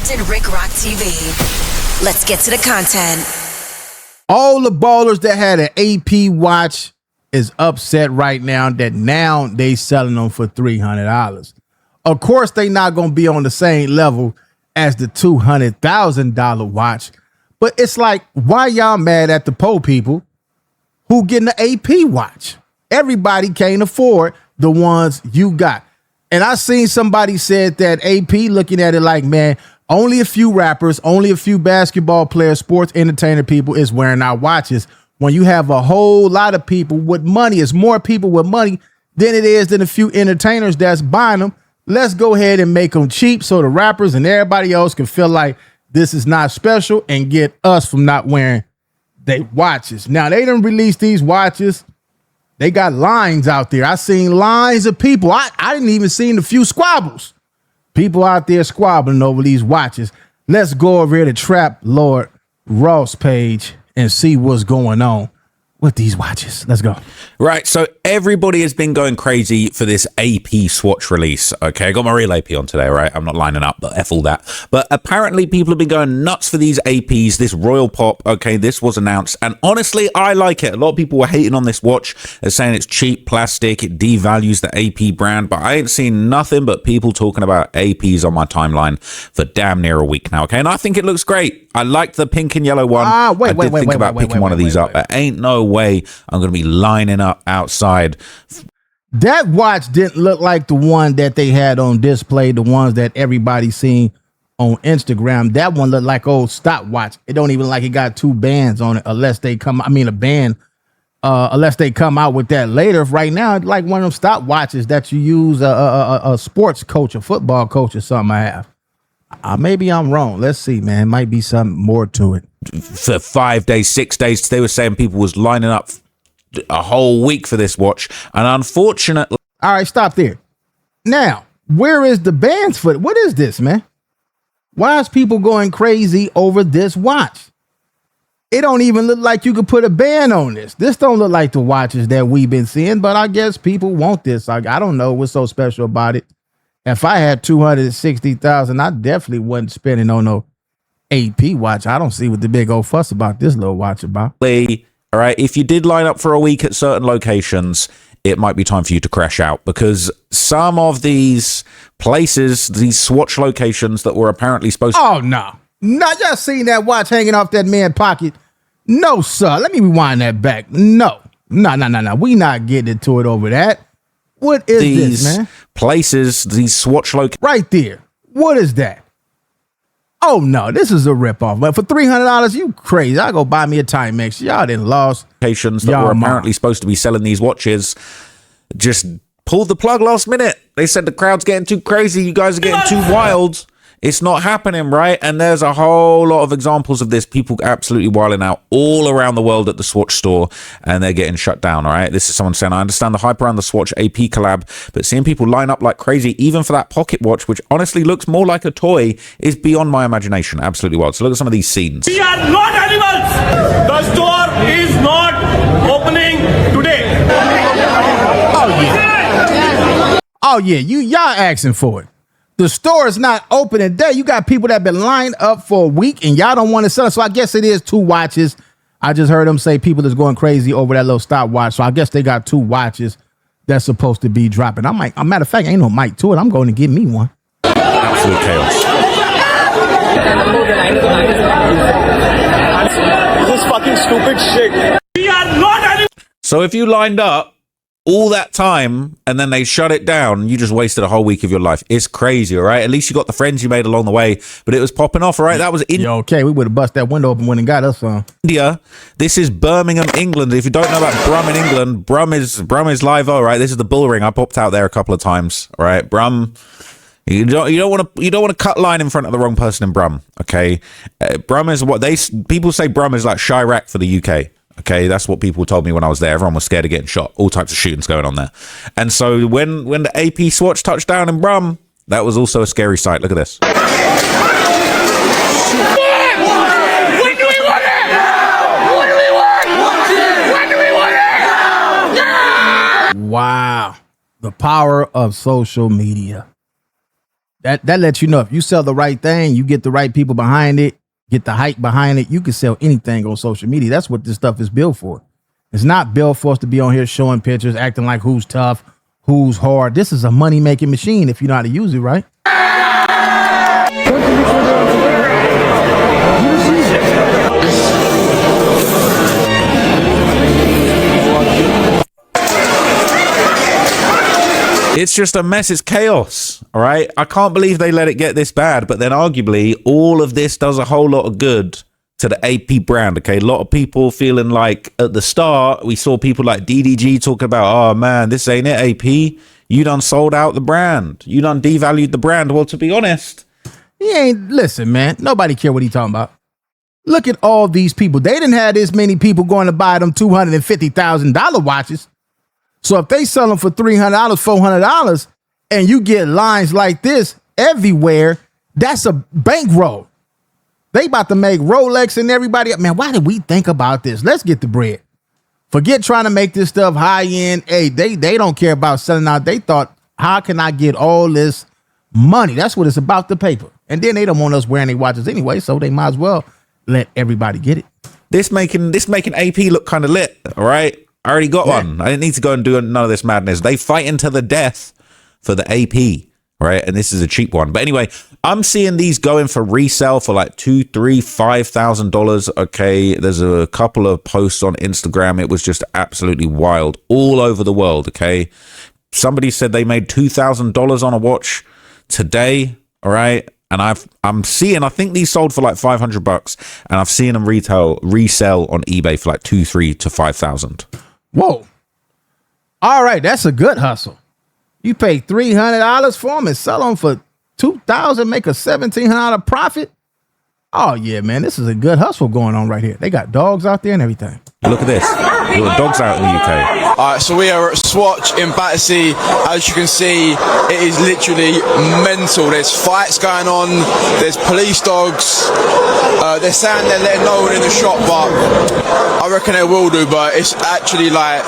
Captain Rick Rock TV. Let's get to the content. All the ballers that had an AP watch is upset right now that now they selling them for $300. Of course, they not going to be on the same level as the $200,000 watch, but it's like, why y'all mad at the poor people who getting the AP watch? Everybody can't afford the ones you got. And I seen somebody said that AP looking at it like, man, only a few rappers, only a few basketball players, sports entertainer people is wearing our watches. When you have a whole lot of people with money, it's more people with money than it is than a few entertainers that's buying them. Let's go ahead and make them cheap so the rappers and everybody else can feel like this is not special and get us from not wearing their watches. Now, they done released these watches. They got lines out there. I seen lines of people. I didn't even seen a few squabbles. People out there squabbling over these watches. Let's go over here to Trap Lord Ross page and see what's going on with these watches. Let's go. Right, so everybody has been going crazy for this AP Swatch release. Okay, I got my real AP on today, right? I'm not lining up, but F all that. But apparently people have been going nuts for these APs, this Royal Pop. Okay, this was announced. And honestly, I like it. A lot of people were hating on this watch. They're saying it's cheap plastic. It devalues the AP brand. But I ain't seen nothing but people talking about APs on my timeline for damn near a week now, okay? And I think it looks great. I liked the pink and yellow one. I did think about picking one of these up. But ain't no way I'm going to be lining up outside. That watch didn't look like the one that they had on display, the ones that everybody seen on Instagram. That one looked like old stopwatch. It don't even like it got two bands on it unless they come, unless they come out with that later. Right now, it's like one of them stopwatches that you use a sports coach, a football coach or something I have. Maybe I'm wrong. Let's see, man. Might be something more to it. For 5 days, 6 days, they were saying people was lining up a whole week for this watch. And unfortunately... All right, stop there. Now, where is the bands for it? What is this, man? Why is people going crazy over this watch? It don't even look like you could put a band on this. This don't look like the watches that we've been seeing, but I guess people want this. I don't know what's so special about it. If I had $260,000, I definitely wasn't spending on no AP watch. I don't see what the big old fuss about this little watch about. All right, if you did line up for a week at certain locations, it might be time for you to crash out, because some of these places, these Swatch locations that were apparently supposed to... Oh, no. No, y'all seen that watch hanging off that man's pocket? No, sir. Let me rewind that back. No. We not getting into it over that. What is these this, man? Places, these Swatch locations. Right there. What is that? Oh, no, this is a ripoff. But for $300, you crazy. I'll go buy me a Timex. Y'all done lost. Locations that were apparently supposed to be selling these watches just pulled the plug last minute. They said the crowd's getting too crazy. You guys are getting too wild. It's not happening, right? And there's a whole lot of examples of this. People absolutely wilding out all around the world at the Swatch store, and they're getting shut down, all right? This is someone saying, I understand the hype around the Swatch AP collab, but seeing people line up like crazy, even for that pocket watch, which honestly looks more like a toy, is beyond my imagination. Absolutely wild. So look at some of these scenes. We are not animals. The store is not opening today. Oh, yeah. Y'all asking for it. The store is not open today. You got people that been lined up for a week and y'all don't want to sell it. So I guess it is two watches. I just heard them say people is going crazy over that little stopwatch. So I guess they got two watches that's supposed to be dropping. I'm like, a matter of fact, ain't no mic to it. I'm going to get me one. Absolute chaos. This is fucking stupid shit. We are not animals. So if you lined up all that time and then they shut it down, you just wasted a whole week of your life. It's crazy, all right? At least you got the friends you made along the way, but it was popping off, all right? That was in okay, we would have bust that window open when it got us some. India. This is Birmingham, England. If you don't know about Brum in England, Brum is live, all right? This is the bull ring. I popped out there a couple of times, all right? Brum, you don't want to cut line in front of the wrong person in Brum, okay? Brum is what people say. Brum is like Chirac for the UK. Okay, that's what people told me when I was there. Everyone was scared of getting shot. All types of shootings going on there. And so when the AP Swatch touched down in Brum, that was also a scary sight. Look at this. When do we want it? What do we want? When do we want it? Wow. The power of social media. that lets you know if you sell the right thing, you get the right people behind it, get the hype behind it, you can sell anything on social media. That's what this stuff is built for. It's not built for us to be on here showing pictures, acting like who's tough, who's hard. This is a money-making machine if you know how to use it, right? It's just a mess. It's chaos. All right. I can't believe they let it get this bad. But then arguably all of this does a whole lot of good to the AP brand. Okay. A lot of people feeling like at the start, we saw people like DDG talking about, oh man, this ain't it, AP. You done sold out the brand. You done devalued the brand. Well, to be honest, he ain't, listen, man. Nobody care what he talking about. Look at all these people. They didn't have this many people going to buy them $250,000 watches. So if they sell them for $300, $400, and you get lines like this everywhere, that's a bankroll. They about to make Rolex and everybody. Man, why did we think about this? Let's get the bread. Forget trying to make this stuff high end. Hey, they don't care about selling out. They thought, how can I get all this money? That's what it's about, the paper. And then they don't want us wearing their watches anyway, so they might as well let everybody get it. This making AP look kind of lit. All right. I already got one. I didn't need to go and do none of this madness. They fight into the death for the AP, right? And this is a cheap one. But anyway, I'm seeing these going for resale for like $2,000, $3,000, $5,000. Okay, there's a couple of posts on Instagram. It was just absolutely wild all over the world. Okay, somebody said they made $2,000 on a watch today. All right. And I'm seeing, I think these sold for like $500, and I've seen them resell on eBay for like $2,300 to $5,000. Whoa. All right, that's a good hustle. You pay $300 for them and sell them for $2,000, make a $1,700 profit. Oh yeah, man, this is a good hustle going on right here. They got dogs out there and everything. Look at this. There are dogs out in the UK. All right, so we are at Swatch in Battersea. As you can see, it is literally mental. There's fights going on. There's police dogs. They're saying they're letting no one in the shop, but I reckon they will do. But it's actually like,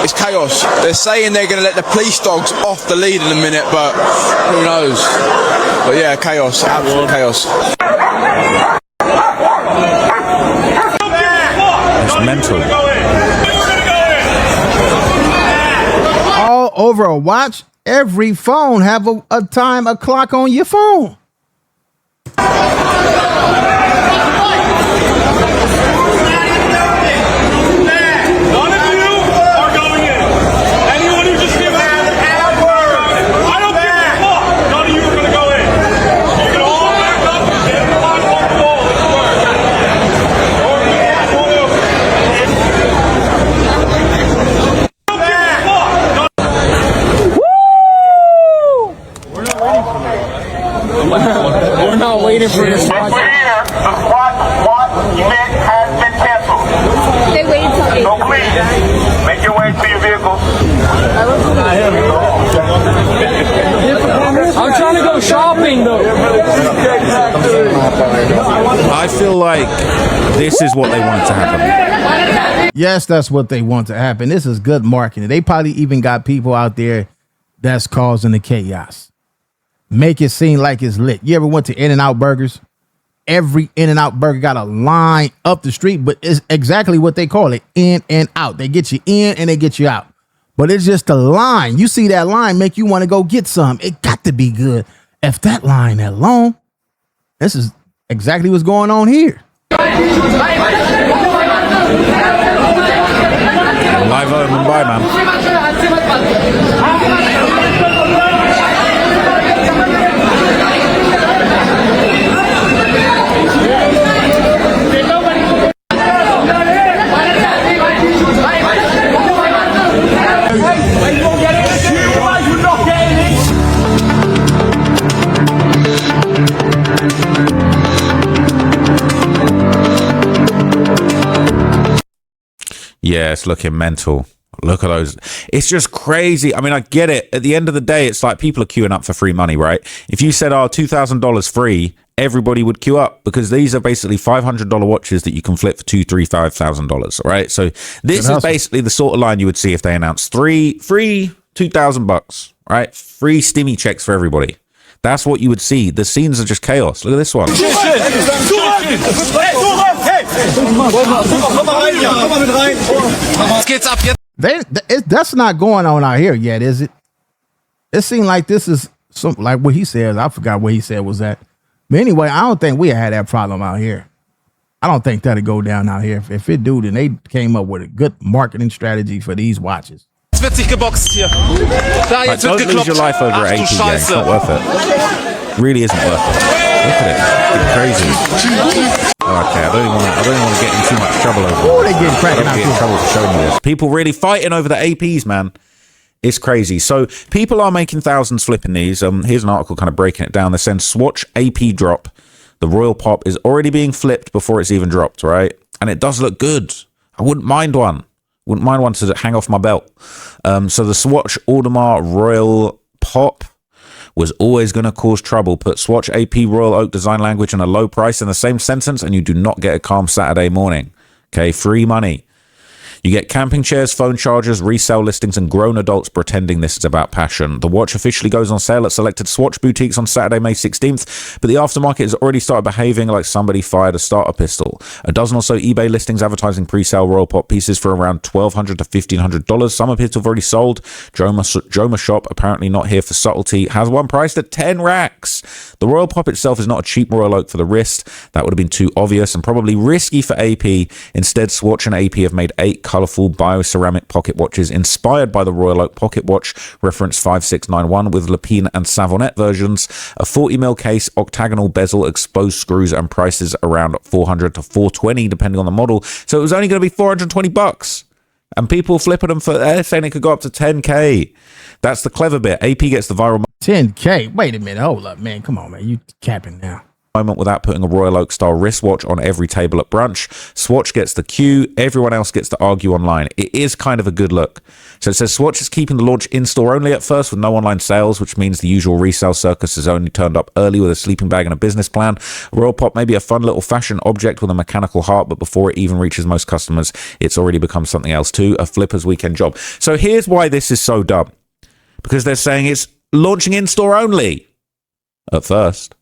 it's chaos. They're saying they're going to let the police dogs off the lead in a minute, but who knows? But yeah, chaos. Absolute chaos. It's mental. All over a watch, every phone have a clock on your phone. We're not waiting for this. The Swatch event has been canceled. They waited till 8. So please, make your way to your vehicles. I'm trying to go shopping though. I feel like this is what they wanted to happen. Yes, that's what they want to happen. This is good marketing. They probably even got people out there that's causing the chaos. Make it seem like it's lit. You ever went to In-N-Out Burgers? Every In-N-Out burger got a line up the street, but it's exactly what they call it, in and out. They get you in and they get you out. But it's just a line. You see that line, make you want to go get some. It got to be good. If that line that long, this is exactly what's going on here. Live home and bye, man. Yeah, it's looking mental. Look at those. It's just crazy. I mean, I get it. At the end of the day, it's like people are queuing up for free money, right? If you said, oh, $2,000 free, everybody would queue up because these are basically $500 watches that you can flip for $2,000, $3,000, $5,000, right? So this is basically the sort of line you would see if they announced free $2,000, right? Free stimmy checks for everybody. That's what you would see. The scenes are just chaos. Look at this one. That's not going on out here yet, is it? It seems like this is something like what he says. I forgot what he said was that. But anyway, I don't think we had that problem out here. I don't think that'll go down out here. If it do, then they came up with a good marketing strategy for these watches. Es wird sich geboxt hier. Da, Like, jetzt wird don't lose gekloppt. your life over Ach an du AP game. It's not Scheiße. worth it. Really isn't worth it. Look at it. It's crazy. Okay, I don't even want to get in too much trouble over Oh, this. they getting cracking I don't out get in here. trouble for showing you this. People really fighting over the APs, man. It's crazy. So people are making thousands flipping these. Here's an article kind of breaking it down. They're saying Swatch AP drop. The Royal Pop is already being flipped before it's even dropped, right? And it does look good. I wouldn't mind one. Wouldn't mind one to hang off my belt. So the Swatch Audemars Royal Pop was always going to cause trouble. Put Swatch AP Royal Oak design language and a low price in the same sentence and you do not get a calm Saturday morning. Okay, free money. You get camping chairs, phone chargers, resale listings, and grown adults pretending this is about passion. The watch officially goes on sale at selected Swatch boutiques on Saturday, May 16th, but the aftermarket has already started behaving like somebody fired a starter pistol. A dozen or so eBay listings advertising pre-sale Royal Pop pieces for around $1,200 to $1,500. Some appear to have already sold. Joma Shop, apparently not here for subtlety, has one priced at 10 racks. The Royal Pop itself is not a cheap Royal Oak for the wrist. That would have been too obvious and probably risky for AP. Instead, Swatch and AP have made 8 colourful bioceramic pocket watches inspired by the Royal Oak pocket watch, reference 5691, with Lapine and Savonette versions, a 40mm case, octagonal bezel, exposed screws, and prices around $400 to $420 depending on the model. So it was only going to be $420. And people flipping them for saying it could go up to 10K. That's the clever bit. AP gets the viral 10K. Wait a minute. Hold up, man. Come on, man. You capping now. moment without putting a Royal Oak style wristwatch on every table at brunch. Swatch gets the cue. Everyone else gets to argue online. It is kind of a good look. So it says Swatch is keeping the launch in-store only at first with no online sales, which means the usual resale circus has only turned up early with a sleeping bag and a business plan. Royal Pop may be a fun little fashion object with a mechanical heart, but before it even reaches most customers, it's already become something else too, a flipper's weekend job. So here's why this is so dumb. Because they're saying it's launching in-store only at first.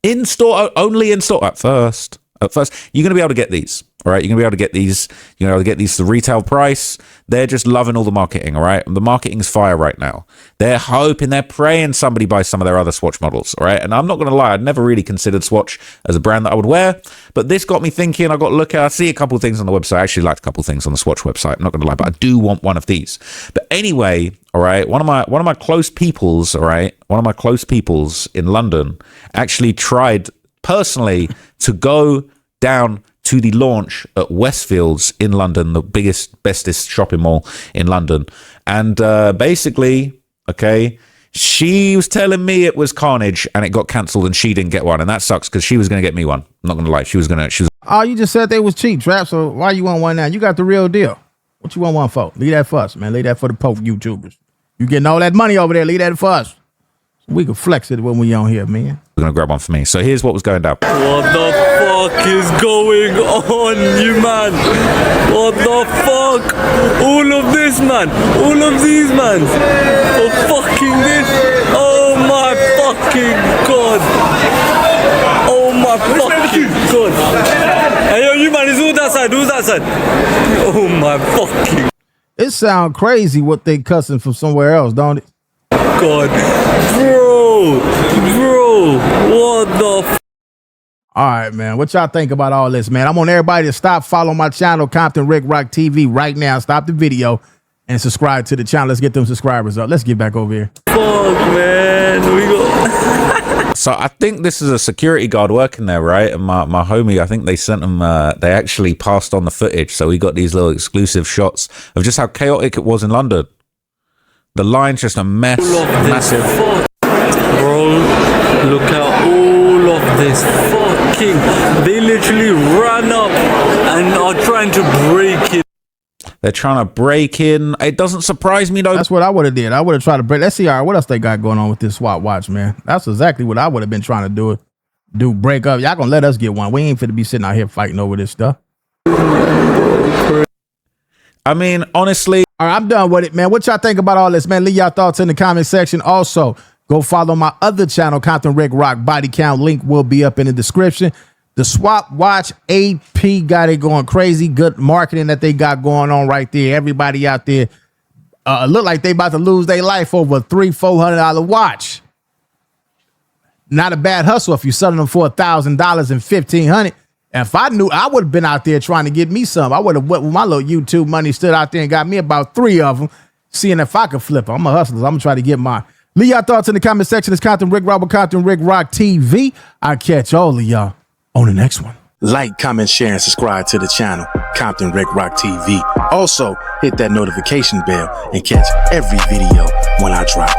In-store, only in-store at first. At first, you're going to be able to get these, all right? You're going to be able to get these, you're going to be able to get these to retail price. They're just loving all the marketing, all right? The marketing's fire right now. They're hoping, they're praying somebody buys some of their other Swatch models, all right? And I'm not going to lie, I'd never really considered Swatch as a brand that I would wear, but this got me thinking. I got to look at, I see a couple of things on the website. I actually liked a couple of things on the Swatch website. I'm not going to lie, but I do want one of these. But anyway, all right, one of my close peoples, all right, one of my close peoples in London actually tried personally to go down to the launch at Westfields in London, the biggest, bestest shopping mall in London. And basically, okay, she was telling me it was carnage and it got cancelled and she didn't get one. And that sucks because she was going to get me one. I'm not going to lie. She was. Oh, you just said they was cheap, Trap. So why you want one now? You got the real deal. What you want one for? Leave that for us, man. Leave that for the Pope YouTubers. You getting all that money over there. Leave that for us. We can flex it when we on here, man. We're going to grab one for me. So here's what was going down. What the fuck is going on, you man? What the fuck? All of this, man. All of these, man. For fucking this. Oh my fucking god. Oh my fucking god. Hey, yo, you man, is all that side? Who's that side? Oh my fucking It sound crazy what they cussing from somewhere else, don't it? god. Bro, what the f? All right, man. What y'all think about all this, man? I want everybody to stop following my channel, Compton Rick Rock TV, right now. Stop the video and subscribe to the channel. Let's get them subscribers up. Let's get back over here. Fuck, man. We got... So I think this is a security guard working there, right? And my homie, I think they sent him, they actually passed on the footage. So we got these little exclusive shots of just how chaotic it was in London. The line's just a mess, massive. Bro, look at all of this fucking... They literally ran up and are trying to break it. They're trying to break in. It doesn't surprise me, though. That's what I would have did. I would have tried to break. Let's see, all right, what else they got going on with this SWAT watch, man. That's exactly what I would have been trying to do. Break up. Y'all gonna let us get one. We ain't finna be sitting out here fighting over this stuff. I mean, honestly. All right, I'm done with it, man. What y'all think about all this, man? Leave y'all thoughts in the comment section. Also, Go follow my other channel, Compton Rick Rock Body Count. Link will be up in the description. The Swatch Watch AP got it going crazy. Good marketing that they got going on right there. Everybody out there look like they about to lose their life over a $300-400 watch. Not a bad hustle if you're selling them for $1,000 and $1,500. And if I knew, I would have been out there trying to get me some. I would have went with my little YouTube money, stood out there and got me about 3 of them, seeing if I could flip them. I'm a hustler. I'm going to try to get mine. Leave your thoughts in the comment section. It's Compton Rick Rock with Compton Rick Rock TV. I'll catch all of y'all on the next one. Like, comment, share, and subscribe to the channel, Compton Rick Rock TV. Also, hit that notification bell and catch every video when I drop.